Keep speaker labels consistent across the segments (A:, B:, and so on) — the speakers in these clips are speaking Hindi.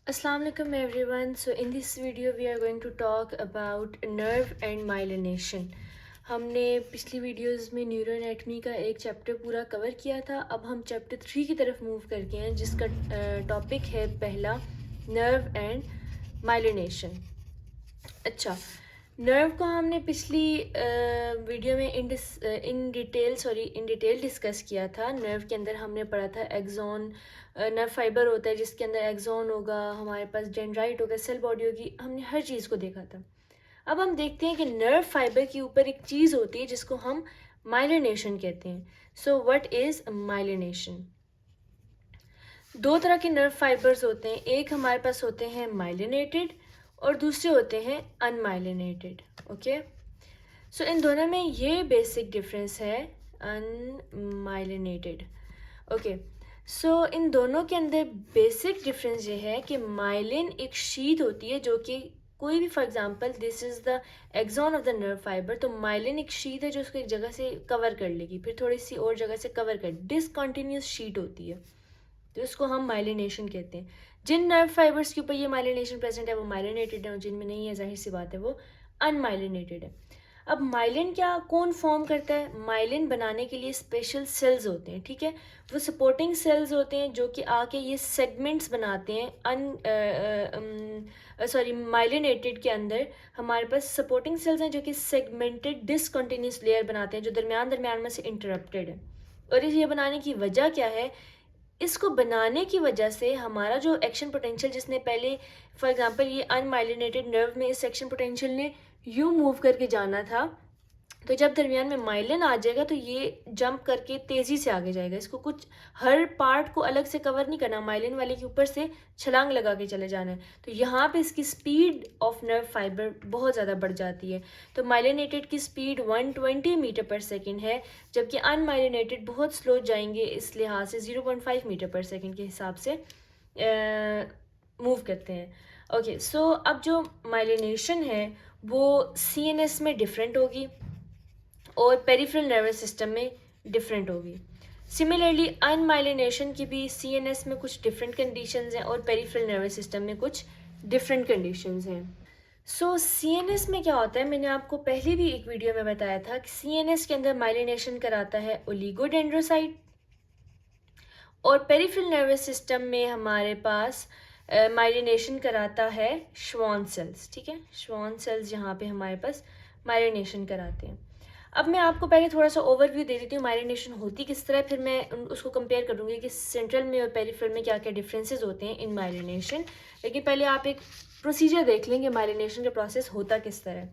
A: Assalamu alaikum everyone. So in this video we are going to talk about nerve and myelination. हमने पिछली वीडियोस में न्यूरोएनेटमी का एक चैप्टर पूरा कवर किया था. अब हम चैप्टर 3 की तरफ मूव करके हैं जिसका टॉपिक है पहला नर्व एंड माइलिनेशन. अच्छा, नर्व को हमने पिछली वीडियो में इन डिटेल डिस्कस किया था. नर्व के अंदर हमने पढ़ा था एक्सॉन, नर्व फाइबर होता है जिसके अंदर एक्सॉन होगा, हमारे पास डेंड्राइट होगा, सेल बॉडी होगी. हमने हर चीज़ को देखा था. अब हम देखते हैं कि नर्व फाइबर के ऊपर एक चीज़ होती है जिसको हम माइलिनेशन कहते हैं. So what is myelination? दो तरह के नर्व फाइबर्स होते हैं. एक हमारे पास होते हैं माइलिनेटेड और दूसरे होते हैं अनमाइलिनेटेड. ओके, सो इन दोनों में ये बेसिक डिफरेंस है, अनमाइलिनेटेड. ओके, सो इन दोनों के अंदर बेसिक डिफरेंस ये है कि माइलिन एक शीट होती है जो कि कोई भी, for example this is the axon of the nerve fibre, तो माइलिन एक शीट है जो उसको एक जगह से कवर कर लेगी, फिर थोड़ी सी और जगह से कवर कर, डिसकंटिन्यूस शीट होती है, तो इसको हम माइलिनेशन कहते हैं. जिन नर्व फाइबर्स के ऊपर ये माइलिनेशन प्रेजेंट है वो माइलिनेटेड है और जिनमें नहीं है, जाहिर सी बात है, वो अनमाइलिनेटेड है. अब माइलिन क्या कौन फॉर्म करता है? माइलिन बनाने के लिए स्पेशल सेल्स होते हैं. ठीक है, वो सपोर्टिंग सेल्स होते हैं जो कि आके ये सेगमेंट्स बनाते हैं. माइलिनेटेड के अंदर हमारे पास सपोर्टिंग सेल्स हैं जो कि सेगमेंटेड डिसकंटिन्यूस लेयर बनाते हैं जो दरमियान दरमियान में से इंटरप्टेड है. और ये बनाने की वजह क्या है? इसको बनाने की वजह से हमारा जो एक्शन पोटेंशियल, जिसने पहले फॉर एग्जांपल ये अनमाइलिनेटेड नर्व में इस एक्शन पोटेंशियल ने यूं मूव करके जाना था, तो जब दरमियान में माइलिन आ जाएगा तो ये जंप करके तेज़ी से आगे जाएगा. इसको कुछ हर पार्ट को अलग से कवर नहीं करना, माइलिन वाले के ऊपर से छलांग लगा के चले जाना है. तो यहाँ पे इसकी स्पीड ऑफ नर्व फाइबर बहुत ज़्यादा बढ़ जाती है. तो माइलिनेटेड की स्पीड 120 मीटर पर सेकेंड है, जबकि अनमाइलिनेटेड बहुत स्लो जाएंगे, इस लिहाज से 0.5 मीटर पर सेकेंड के हिसाब से मूव करते हैं. ओके, सो अब जो माइलिनेशन है वो CNS में डिफरेंट होगी और पेरिफेरल नर्वस सिस्टम में डिफरेंट होगी. सिमिलरली अनमाइलिनेशन की भी CNS में कुछ डिफरेंट कंडीशंस हैं और पेरिफेरल नर्वस सिस्टम में कुछ डिफरेंट कंडीशंस हैं. सो CNS में क्या होता है, मैंने आपको पहले भी एक वीडियो में बताया था कि CNS के अंदर माइलिनेशन कराता है ओलिगोडेंड्रोसाइट और पेरिफेरल नर्वस सिस्टम में हमारे पास माइलिनेशन कराता है श्वान सेल्स. ठीक है, श्वान सेल्स यहाँ पे हमारे पास माइलिनेशन कराते हैं. अब मैं आपको पहले थोड़ा सा ओवरव्यू दे देती हूँ माइलिनेशन होती किस तरह, फिर मैं उसको कंपेयर करूँगी कि सेंट्रल में और पेरिफेरल में क्या क्या डिफरेंसेस होते हैं इन माइलिनेशन. लेकिन पहले आप एक प्रोसीजर देख लेंगे माइलिनेशन का प्रोसेस होता किस तरह.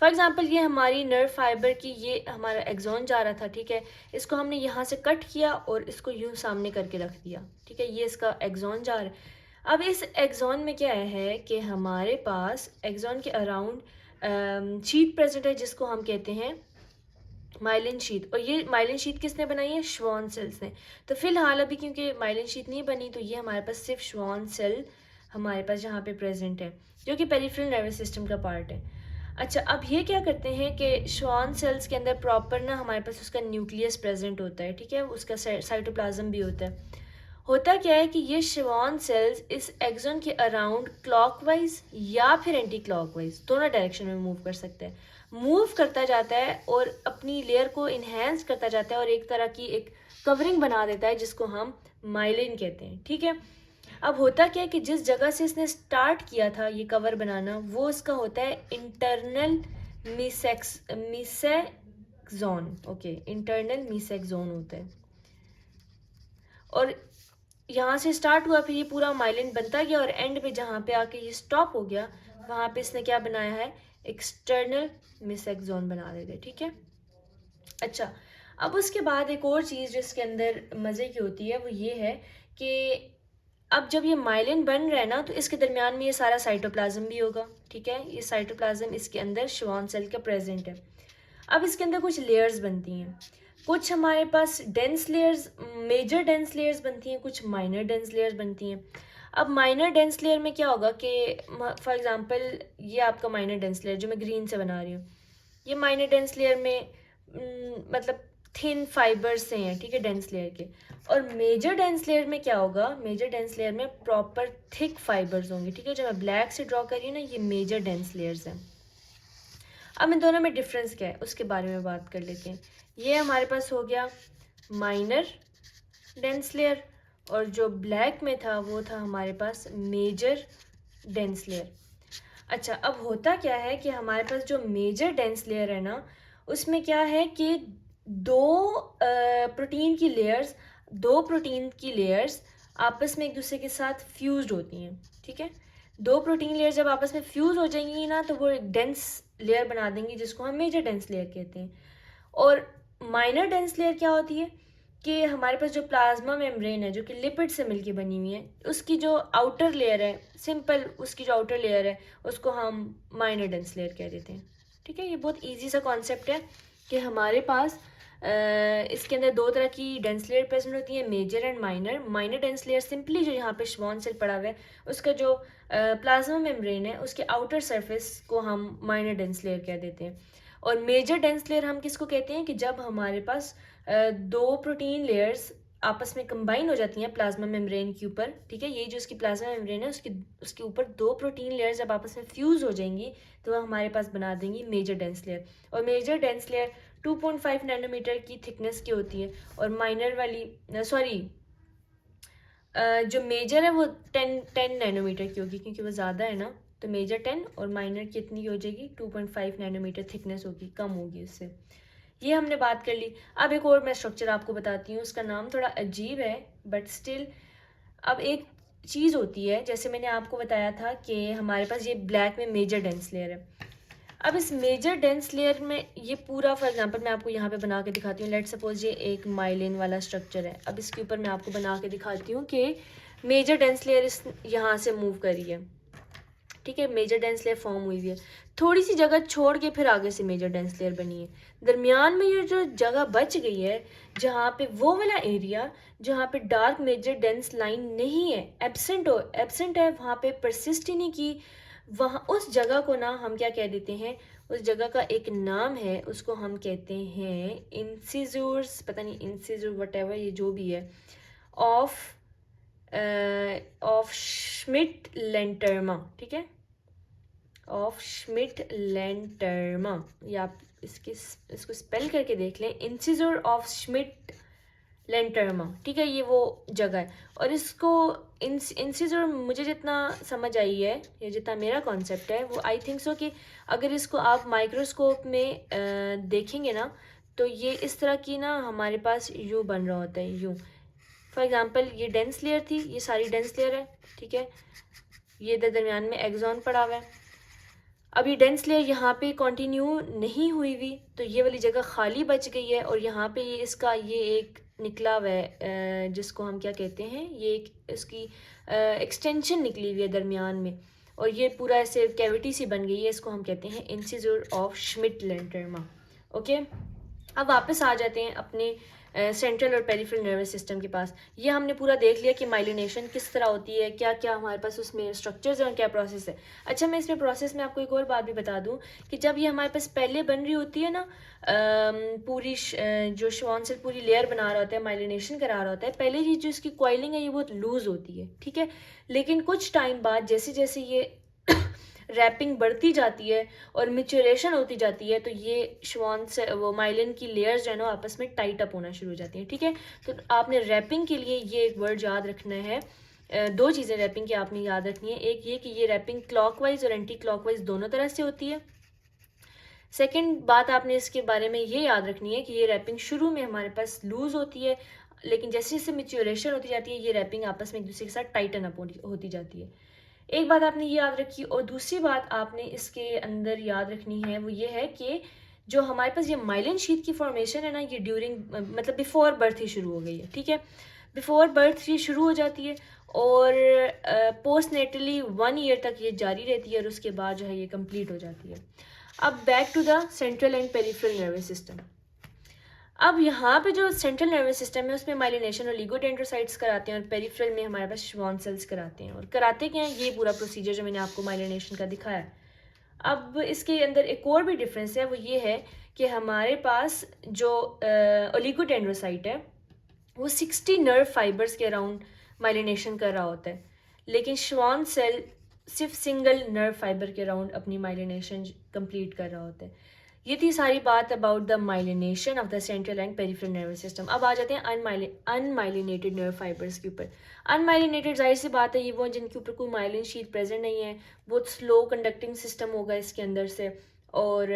A: फॉर एग्जाम्पल ये हमारी नर्व फाइबर की, ये हमारा एक्सॉन जा रहा था. ठीक है, इसको हमने यहाँ से कट किया और इसको यूँ सामने करके रख दिया. ठीक है, ये इसका एक्सॉन जा रहा है. अब इस एक्सॉन में क्या है कि हमारे पास एक्सॉन के अराउंड शीट प्रेजेंट है जिसको हम कहते हैं माइलिन शीट. और ये माइलिन शीट किसने बनाई है? श्वान सेल्स ने. तो फिलहाल अभी क्योंकि माइलिन शीट नहीं बनी तो ये हमारे पास सिर्फ श्वान सेल हमारे पास यहाँ पे प्रेजेंट है जो कि पेरिफेरल नर्वस सिस्टम का पार्ट है. अच्छा, अब ये क्या करते हैं कि श्वान सेल्स के अंदर प्रॉपर ना हमारे पास उसका न्यूक्लियस प्रेजेंट होता है. ठीक है, उसका साइटोप्लाज्म भी होता है. होता क्या है कि ये श्वान सेल्स इस एक्सॉन के अराउंड क्लॉकवाइज या फिर एंटी क्लॉकवाइज दोनों डायरेक्शन में मूव कर सकते हैं. मूव करता जाता है और अपनी लेयर को इन्हेंस करता जाता है और एक तरह की एक कवरिंग बना देता है जिसको हम माइलिन कहते हैं. ठीक है, अब होता क्या है कि जिस जगह से इसने स्टार्ट किया था ये कवर बनाना, वो इसका होता है इंटरनल मीसेक्सोन. ओके, इंटरनल मीसेक्सोन होता है और यहाँ से स्टार्ट हुआ, फिर ये पूरा माइलिन बनता गया और एंड पे जहाँ पे आके ये स्टॉप हो गया वहाँ पे इसने क्या बनाया है? एक्सटर्नल मीसेक्सोन बना देते. ठीक है, अच्छा, अब उसके बाद एक और चीज़ जो इसके अंदर मज़े की होती है वो ये है कि अब जब ये माइलिन बन रहा है ना तो इसके दरमियान में ये सारा साइटोप्लाज्म भी होगा. ठीक है, ये साइटोप्लाज्म इसके अंदर श्वान सेल का प्रेजेंट है. अब इसके अंदर कुछ लेयर्स बनती हैं. कुछ हमारे पास dense layers, major dense layers बनती हैं, कुछ माइनर डेंस लेयर्स बनती हैं. अब माइनर डेंस लेयर में क्या होगा कि फॉर एग्जांपल ये आपका माइनर डेंस लेयर जो मैं ग्रीन से बना रही हूँ, ये माइनर डेंस लेयर में मतलब थिन फाइबर से हैं, ठीक है, डेंस लेयर के। और मेजर डेंस लेयर में क्या होगा, मेजर डेंस लेयर में प्रॉपर थिक फाइबर्स होंगे, ठीक है। जो मैं ब्लैक से ड्रॉ कर रही हूँ ना, ये मेजर डेंस लेयर्स हैं। अब इन दोनों में डिफरेंस क्या है उसके बारे में बात कर लेते हैं। ये हमारे पास हो गया माइनर डेंस लेयर, और जो ब्लैक में था वो था हमारे पास मेजर डेंस लेयर। अच्छा, अब होता क्या है कि हमारे पास जो मेजर डेंस लेयर है ना, उसमें क्या है कि दो प्रोटीन की लेयर्स दो प्रोटीन की लेयर्स आपस में एक दूसरे के साथ फ्यूज्ड होती हैं, ठीक है। दो प्रोटीन लेयर जब आपस में फ्यूज हो जाएंगी ना, तो वो एक डेंस लेयर बना देंगी, जिसको हम मेजर डेंस लेयर कहते हैं। और माइनर डेंस लेयर क्या होती है कि हमारे पास जो प्लाज्मा मेम्ब्रेन है, जो कि लिपिड से मिलके बनी हुई है, उसकी जो आउटर लेयर है, सिंपल उसकी जो आउटर लेयर है, उसको हम माइनर डेंस लेयर कह देते हैं, ठीक है। ये बहुत इजी सा कॉन्सेप्ट है कि हमारे पास इसके अंदर दो तरह की डेंस लेयर प्रेजेंट होती है, major and minor. Minor dense layer simply जो यहाँ पे श्वॉन सेल पड़ा हुआ है, उसका जो प्लाज्मा मेम्ब्रेन है, उसके आउटर सरफेस को हम माइनर डेंस लेयर कह देते हैं। और मेजर डेंस लेयर हम किसको कहते हैं कि जब हमारे पास दो प्रोटीन लेयर्स आपस में कंबाइन हो जाती हैं प्लाज्मा मेम्ब्रेन के ऊपर, ठीक है। ये जो इसकी प्लाज्मा मेम्ब्रेन है, उसके ऊपर दो प्रोटीन लेयर्स जब आपस में फ्यूज हो जाएंगी, तो वह हमारे पास बना देंगी मेजर डेंस लेयर। और मेजर डेंस लेयर 2.5 नैनोमीटर की थिकनेस की होती है, और माइनर वाली जो मेजर है वो 10 नैनोमीटर की होगी, क्योंकि वो ज़्यादा है ना, तो मेजर 10 और माइनर कितनी हो जाएगी, 2.5 नैनोमीटर थिकनेस होगी, कम होगी उससे। ये हमने बात कर ली। अब एक और मैं स्ट्रक्चर आपको बताती हूँ, उसका नाम थोड़ा अजीब है बट स्टिल। अब एक चीज़ होती है, जैसे मैंने आपको बताया था कि हमारे पास ये ब्लैक में मेजर डेंस लेयर है। अब इस मेजर डेंस लेयर में ये पूरा, फॉर एग्जांपल मैं आपको यहाँ पे बना के दिखाती हूँ। लेट सपोज ये एक माइलिन वाला स्ट्रक्चर है। अब इसके ऊपर मैं आपको बना के दिखाती हूँ कि मेजर डेंस लेयर इस यहाँ से मूव करी है, ठीक है। मेजर डेंस लेयर फॉर्म हुई है, थोड़ी सी जगह छोड़ के फिर आगे से मेजर डेंस लेयर बनी है। दरमियान में ये जो जगह बच गई है, जहाँ पे वो वाला एरिया जहाँ पे डार्क मेजर डेंस लाइन नहीं है, एब्सेंट है, वहाँ पे परसिस्ट ही नहीं की, वहाँ उस जगह को ना हम क्या कह देते हैं, उस जगह का एक नाम है, उसको हम कहते हैं इंसिजर्स, पता नहीं इंसिजर वटेवर, ये जो भी है, ऑफ श्मिट लेंटर्मा, ठीक है, ऑफ श्मिट लेंटर्मा। या आप इसको स्पेल करके देख लें, इंसिजर ऑफ श्मिट लेंटर्मा, ठीक है। ये वो जगह है। और इसको इंसिजर मुझे जितना समझ आई है, या जितना मेरा कॉन्सेप्ट है, वो आई थिंक सो कि अगर इसको आप माइक्रोस्कोप में देखेंगे ना, तो ये इस तरह की ना हमारे पास यूँ बन रहा होता है, यूँ। फॉर एग्जांपल ये डेंस लेयर थी, ये सारी डेंस लेयर है, ठीक है। ये दरमियान में एक्सॉन पड़ा हुआ है। अब ये डेंस लेयर यहाँ पे कंटिन्यू नहीं हुई हुई, तो ये वाली जगह खाली बच गई है, और यहाँ पे ये इसका ये एक निकला हुआ है, जिसको हम क्या कहते हैं, ये एक इसकी एक्सटेंशन निकली हुई है दरमियान में, और ये पूरा ऐसे कैविटी सी बन गई है। इसको हम कहते हैं इंसिजर ऑफ श्मिट लेंटर्मा। ओके, अब वापस आ जाते हैं अपने सेंट्रल और पेरिफेरल नर्वस सिस्टम के पास। ये हमने पूरा देख लिया कि माइलिनेशन किस तरह होती है, क्या क्या हमारे पास उसमें स्ट्रक्चर्स हैं और क्या प्रोसेस है। अच्छा, मैं इसमें प्रोसेस में आपको एक और बात भी बता दूं कि जब ये हमारे पास पहले बन रही होती है ना, जो श्वान सेल पूरी लेयर बना रहा होता है, माइलिनेशन करा रहा होता है, पहले ही जो इसकी कॉइलिंग है ये बहुत लूज होती है, ठीक है। लेकिन कुछ टाइम बाद जैसे जैसे ये रैपिंग बढ़ती जाती है और मिचुरेशन होती जाती है, तो ये श्वान से वो माइलिन की लेयर्स जो है ना आपस में टाइट अप होना शुरू हो जाती हैं, ठीक है। तो आपने रैपिंग के लिए ये एक वर्ड याद रखना है। दो चीज़ें रैपिंग की आपने याद रखनी है। एक ये कि ये रैपिंग क्लॉकवाइज और एंटी क्लॉकवाइज दोनों तरह से होती है। सेकेंड बात आपने इसके बारे में ये याद रखनी है कि ये रैपिंग शुरू में हमारे पास लूज होती है, लेकिन जैसे जैसे मिच्योरेशन होती जाती है, ये रैपिंग आपस में एक दूसरे के साथ टाइटन अप होती जाती है। एक बात आपने ये याद रखी, और दूसरी बात आपने इसके अंदर याद रखनी है, वो ये है कि जो हमारे पास ये माइलिन शीथ की फॉर्मेशन है ना, ये ड्यूरिंग मतलब बिफोर बर्थ ही शुरू हो गई है, ठीक है। बिफोर बर्थ ये शुरू हो जाती है, और पोस्ट नेटली 1 ईयर तक ये जारी रहती है, और उसके बाद जो है ये कंप्लीट हो जाती है। अब back to the central and peripheral nervous system. अब यहाँ पे जो सेंट्रल नर्वस सिस्टम है उसमें माइलिनेशन और लिगोडेंड्रोसाइट्स कराते हैं, और पेरिफेरल में हमारे पास श्वॉन सेल्स कराते हैं। और कराते क्या हैं, ये पूरा प्रोसीजर जो मैंने आपको माइलिनेशन का दिखाया है। अब इसके अंदर एक और भी डिफरेंस है, वो ये है कि हमारे पास जो ओलिगोडेंड्रोसाइट है वो 60 नर्व फाइबर्स के अराउंड माइलिनेशन कर रहा होता है, लेकिन श्वान सेल सिर्फ सिंगल नर्व फाइबर के अराउंड अपनी माइलिनेशन कंप्लीट कर रहा होता है। ये थी सारी बात about the myelination of the central and peripheral nervous system. अब आ जाते हैं अनमाइलिनेटेड नर्व फाइबर्स के ऊपर। अनमाइलिनेटेड जाहिर सी बात है ये वो जिनके ऊपर कोई माइलिन शीट प्रेजेंट नहीं है, बहुत स्लो कंडक्टिंग सिस्टम होगा इसके अंदर से, और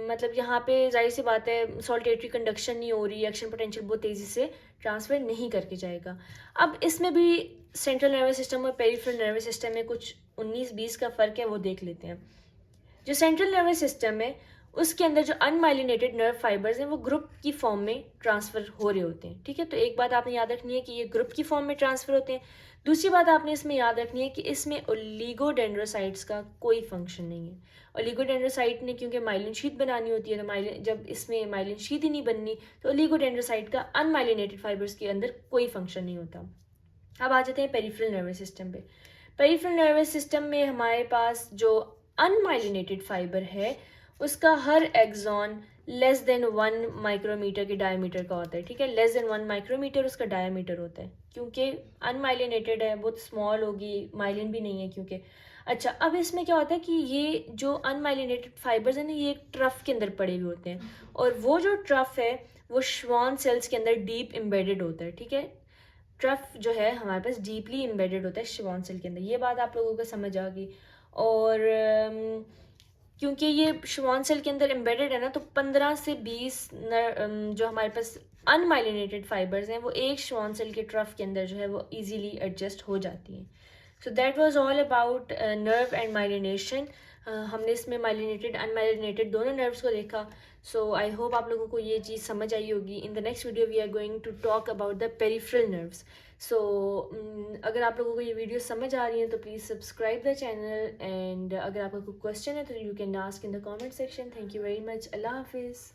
A: मतलब यहाँ पे जाहिर सी बात है सॉल्टेटरी कंडक्शन नहीं हो रही, एक्शन पोटेंशियल बहुत तेज़ी से ट्रांसफ़र नहीं करके जाएगा। अब इसमें भी सेंट्रल नर्वस सिस्टम और पेरिफेरल नर्वस सिस्टम में कुछ 19-20 का फ़र्क है, वो देख लेते हैं। जो सेंट्रल नर्वस सिस्टम है उसके अंदर जो अनमाइलिनेटेड नर्व फाइबर्स हैं वो ग्रुप की फॉर्म में ट्रांसफ़र हो रहे होते हैं, ठीक है। तो एक बात आपने याद रखनी है कि ये ग्रुप की फॉर्म में ट्रांसफ़र होते हैं। दूसरी बात आपने इसमें याद रखनी है कि इसमें ओलिगोडेंड्रोसाइट्स का कोई फंक्शन नहीं है। ओलिगोडेंड्रोसाइट ने क्योंकि माइलिन शीट बनानी होती है, तो माइलिन जब इसमें माइलिन शीट ही नहीं बननी तो ओलिगोडेंड्रोसाइट का अनमाइलिनेटेड फाइबर्स के अंदर कोई फंक्शन नहीं होता। अब आ जाते हैं पेरिफेरल नर्वस सिस्टम पे। पेरिफेरल नर्वस सिस्टम में हमारे पास जो अनमाइलिनेटेड फाइबर है उसका हर एक्सॉन लेस देन 1 माइक्रोमीटर के डायमीटर का होता है, ठीक है। लेस देन 1 माइक्रोमीटर उसका डायमीटर होता है, क्योंकि अनमाइलिनेटेड है, बहुत स्मॉल होगी, माइलिन भी नहीं है क्योंकि। अच्छा, अब इसमें क्या होता है कि ये जो अनमाइलिनेटेड फाइबर्स हैं ना ये एक ट्रफ के अंदर पड़े हुए होते हैं, और वो जो ट्रफ है वो श्वान सेल्स के अंदर डीप एम्बेडेड होता है, ठीक है। ट्रफ जो है हमारे पास डीपली एम्बेडेड होता है श्वान सेल के अंदर, ये बात आप लोगों को समझ आ गई। और क्योंकि ये श्वान सेल के अंदर एम्बेडेड है ना, तो 15 से 20 जो हमारे पास अनमाइलिनेटेड फाइबर्स हैं वो एक श्वान सेल के ट्रफ के अंदर जो है वो इजीली एडजस्ट हो जाती हैं। So that was all about nerve and myelination. हमने इसमें माइलिनेटेड अनमाइलिनेटेड दोनों नर्व्स को देखा। सो आई होप आप लोगों को ये चीज़ समझ आई होगी। In the next video we are going to talk about the peripheral nerves. So अगर आप लोगों को ये वीडियो समझ आ रही है तो please subscribe the channel, and अगर आपका कोई क्वेश्चन है तो you can ask in the comment section. Thank you very much. अल्लाह हाफिज़।